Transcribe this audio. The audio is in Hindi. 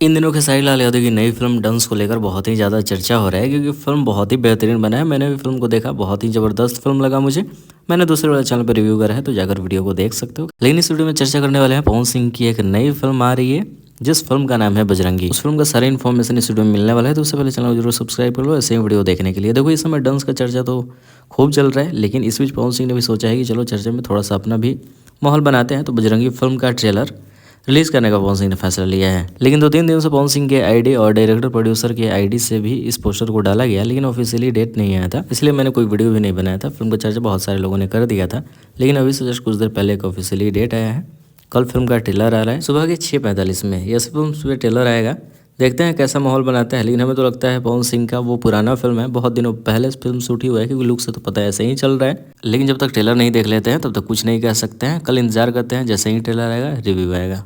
इन दिनों खेसारी लाल यादव की नई फिल्म डंस को लेकर बहुत ही ज़्यादा चर्चा हो रहा है क्योंकि फिल्म बहुत ही बेहतरीन बना है। मैंने भी फिल्म को देखा, बहुत ही ज़बरदस्त फिल्म लगा मुझे। मैंने दूसरे वाले चैनल पर रिव्यू करा है, तो जाकर वीडियो को देख सकते हो। लेकिन इस वीडियो में चर्चा करने वाले हैं पवन सिंह की एक नई फिल्म आ रही है जिस फिल्म का नाम है बजरंगी। उस फिल्म का सारी इन्फॉर्मेशन इस वीडियो में मिलने वाला है, तो उससे पहले चैनल को जरूर सब्सक्राइब कर लो ऐसे ही वीडियो देखने के लिए। देखो इस समय डंस का चर्चा तो खूब चल रहा है, लेकिन इस बीच पवन सिंह ने भी सोचा है कि चलो चर्चा में थोड़ा सा अपना भी माहौल बनाते हैं। तो बजरंगी फिल्म का ट्रेलर रिलीज करने का पवन सिंह ने फैसला लिया है। लेकिन 2-3 दिन से पवन सिंह के आईडी और डायरेक्टर प्रोड्यूसर के आईडी से भी इस पोस्टर को डाला गया, लेकिन ऑफिशियली डेट नहीं आया था, इसलिए मैंने कोई वीडियो भी नहीं बनाया था। फिल्म का चर्चा बहुत सारे लोगों ने कर दिया था, लेकिन अभी से जस्ट कुछ देर पहले एक ऑफिशियली डेट आया है। कल फिल्म का ट्रेलर आ रहा है सुबह के 6:45 में। यस, फिल्म सुबह ट्रेलर आएगा, देखते हैं कैसा माहौल बनाते हैं। लेकिन हमें तो लगता है पवन सिंह का वो पुराना फिल्म है, बहुत दिनों पहले फिल्म शूट ही हुआ है, क्योंकि लुक से तो पता है ऐसे ही चल रहा है। लेकिन जब तक ट्रेलर नहीं देख लेते हैं तब तक कुछ नहीं कह सकते हैं। कल इंतजार करते हैं, जैसे ही ट्रेलर आएगा रिव्यू आएगा।